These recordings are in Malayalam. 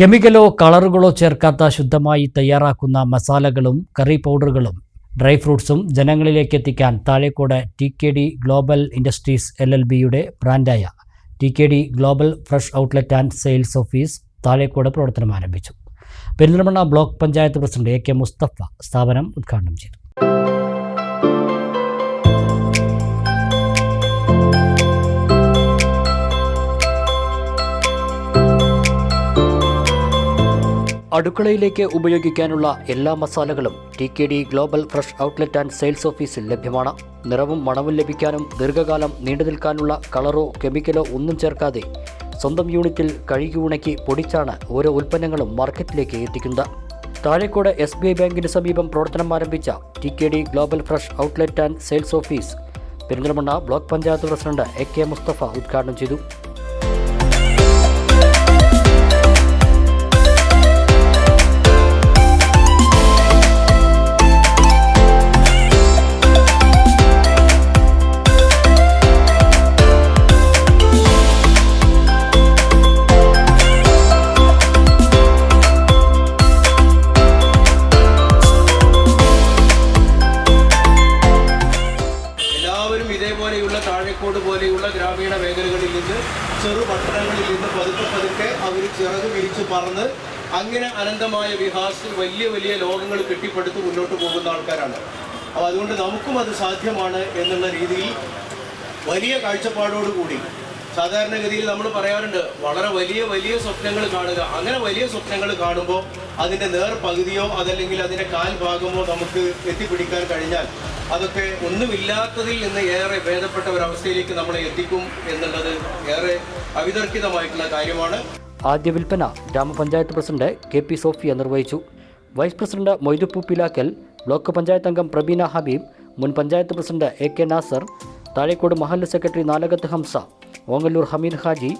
കെമിക്കലോ കളറുകളോ ചേർക്കാത്ത ശുദ്ധമായി തയ്യാറാക്കുന്ന മസാലകളും കറി പൗഡറുകളും ഡ്രൈ ഫ്രൂട്ട്സും ജനങ്ങളിലേക്ക് എത്തിക്കാൻ താഴേക്കോട് ടി.കെ.ഡി. ഗ്ലോബൽ ഇൻഡസ്ട്രീസ് LLBയുടെ ബ്രാൻഡായ TKD. Global fresh outlet and sales office Thazhekode പ്രവർത്തനം ആരംഭിച്ചു. Perinthalmanna block panchayat president A.K. Mustafa സ്ഥാപനം ഉദ്ഘാടനം ചെയ്തു. അടുക്കളയിലേക്ക് ഉപയോഗിക്കാനുള്ള എല്ലാ മസാലകളും TKD. Global fresh outlet and sales ഓഫീസിൽ ലഭ്യമാണ്. നിറവും മണവും ലഭിക്കാനും ദീർഘകാലം നീണ്ടു നിൽക്കാനുള്ള കളറോ കെമിക്കലോ ഒന്നും ചേർക്കാതെ സ്വന്തം യൂണിറ്റിൽ കഴുകി ഉണക്കി പൊടിച്ചാണ് ഓരോ ഉൽപ്പന്നങ്ങളും മാർക്കറ്റിലേക്ക് എത്തിക്കുന്നത്. താഴേക്കോട് SBI ബാങ്കിന് സമീപം പ്രവർത്തനം ആരംഭിച്ച TKD. Global fresh outlet and sales office Perinthalmanna block panchayat president A.K. Mustafa ഉദ്ഘാടനം ചെയ്തു. ഇതേപോലെയുള്ള താഴേക്കോട് പോലെയുള്ള ഗ്രാമീണ മേഖലകളിൽ നിന്ന് ചെറു പട്ടണങ്ങളിൽ നിന്ന് പതുക്കെ അവർ ചിറക് വിരിച്ച് പറന്ന് അങ്ങനെ അനന്തമായ വികാസത്തിൽ വലിയ വലിയ ലോകങ്ങൾ കെട്ടിപ്പടുത്ത് മുന്നോട്ട് പോകുന്ന ആൾക്കാരാണ്. അപ്പോൾ അതുകൊണ്ട് നമുക്കും അത് സാധ്യമാണ് എന്നുള്ള രീതിയിൽ വലിയ കാഴ്ചപ്പാടോടുകൂടി സാധാരണഗതിയിൽ നമ്മൾ പറയാറുണ്ട് വളരെ വലിയ വലിയ സ്വപ്നങ്ങൾ കാണുക. അങ്ങനെ വലിയ സ്വപ്നങ്ങൾ കാണുമ്പോൾ അതിൻ്റെ പകുതിയോ അതല്ലെങ്കിൽ അതിൻ്റെ ഭാഗമോ നമുക്ക് എത്തിപ്പിടിക്കാൻ കഴിഞ്ഞാൽ അതൊക്കെ ഒന്നുമില്ലാത്തതിൽ നിന്ന് ഏറെ ഭേദപ്പെട്ട ഒരവസ്ഥയിലേക്ക് നമ്മളെ എത്തിക്കും എന്നുള്ളത് ഏറെ അവിതർക്കിതമായിട്ടുള്ള കാര്യമാണ്. ആദ്യ വിൽപ്പന ഗ്രാമപഞ്ചായത്ത് പ്രസിഡന്റ് KP സോഫിയ നിർവഹിച്ചു. Vice president Moythuppu Pilakkal, block panchayat അംഗം പ്രബീന ഹബീബ്, മുൻ പഞ്ചായത്ത് പ്രസിഡന്റ് A.K. നാസർ, താഴേക്കോട് മഹല്ല് സെക്രട്ടറി നാലകത്ത് ഹംസ, ഓങ്ങല്ലൂർ ഹമീദ് ഹാജി,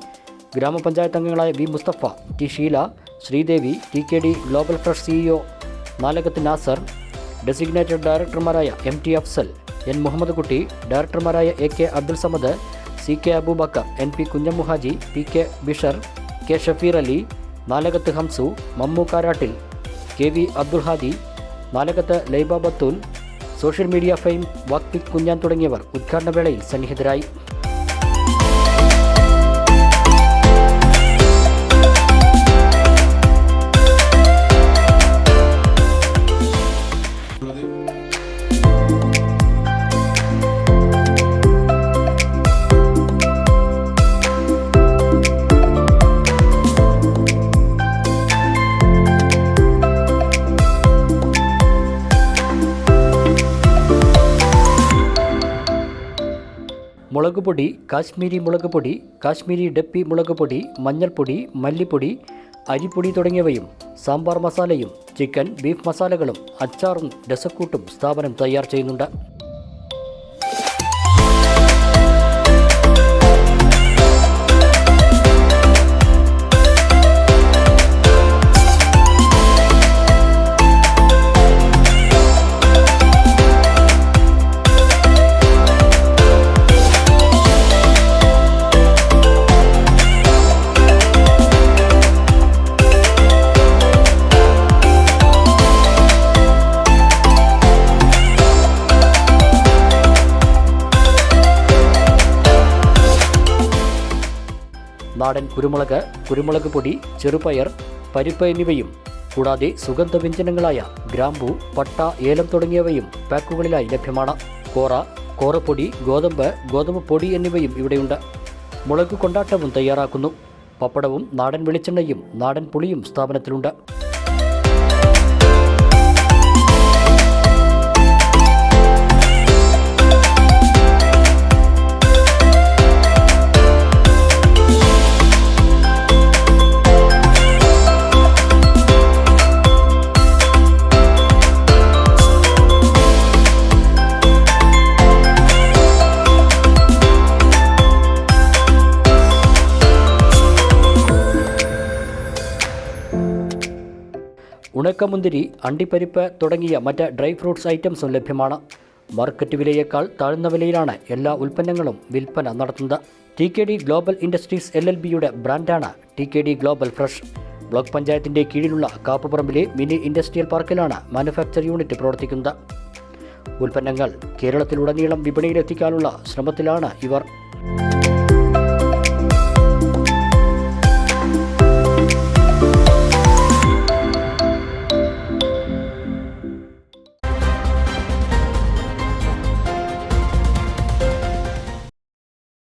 ഗ്രാമപഞ്ചായത്ത് അംഗങ്ങളായ V. Mustafa, T. Sheela, Sreedevi, TKD. Global fresh CEO Nalakath Nasar, designated ഡയറക്ടർമാരായ MT അഫ്സൽ, N. മുഹമ്മദ് കുട്ടി, ഡയറക്ടർമാരായ A.K. Abdul Samad, C.K. Aboobacker, N.P. Kunhammuhaji, P.K. Bishar, K. Shafeer Ali, Nalakath Hamsu, Mammu Karattil, K.V. Abdul Hadi, Nalakath Laiba Bathool, social media fame വാക്തിക് കുഞ്ഞാൻ തുടങ്ങിയവർ ഉദ്ഘാടന വേളയിൽ സന്നിഹിതരായി. മുളകുപൊടി, കാശ്മീരി മുളകുപൊടി, കാശ്മീരി ഡപ്പി മുളകുപൊടി, മഞ്ഞൾപ്പൊടി, മല്ലിപ്പൊടി, അരിപ്പൊടി തുടങ്ങിയവയും സാമ്പാർ മസാലയും ചിക്കൻ, ബീഫ് മസാലകളും അച്ചാറും രസക്കൂട്ടും സ്ഥാപനം തയ്യാർ ചെയ്യുന്നുണ്ട്. നാടൻ കുരുമുളക്, കുരുമുളക് പൊടി, ചെറുപയർ, പരിപ്പ് എന്നിവയും കൂടാതെ സുഗന്ധവ്യഞ്ജനങ്ങളായ ഗ്രാമ്പൂ, പട്ട, ഏലം തുടങ്ങിയവയും പാക്കുകളിലായി ലഭ്യമാണ്. കോറപ്പൊടി, ഗോതമ്പ് പൊടി എന്നിവയും ഇവിടെയുണ്ട്. മുളക് കൊണ്ടാട്ടവും തയ്യാറാക്കുന്നു. പപ്പടവും നാടൻ വെളിച്ചെണ്ണയും നാടൻ പുളിയും സ്ഥാപനത്തിലുണ്ട്. ഉണക്കമുന്തിരി, അണ്ടിപ്പരിപ്പ് തുടങ്ങിയ മറ്റ് ഡ്രൈ ഫ്രൂട്ട്സ് ഐറ്റംസും ലഭ്യമാണ്. മാർക്കറ്റ് വിലയേക്കാൾ താഴ്ന്ന വിലയിലാണ് എല്ലാ ഉൽപ്പന്നങ്ങളും വിൽപ്പന നടത്തുന്നത്. ടി.കെ.ഡി. ഗ്ലോബൽ ഇൻഡസ്ട്രീസ് LLBയുടെ ബ്രാൻഡാണ് ടി.കെ.ഡി. Global fresh. ബ്ലോക്ക് പഞ്ചായത്തിന്റെ കീഴിലുള്ള കാപ്പുപറമ്പിലെ മിനി ഇൻഡസ്ട്രിയൽ പാർക്കിലാണ് മാനുഫാക്ചർ യൂണിറ്റ് പ്രവർത്തിക്കുന്നത്. ഉൽപ്പന്നങ്ങൾ കേരളത്തിലുടനീളം വിപണിയിലെത്തിക്കാനുള്ള ശ്രമത്തിലാണ് ഇവർ.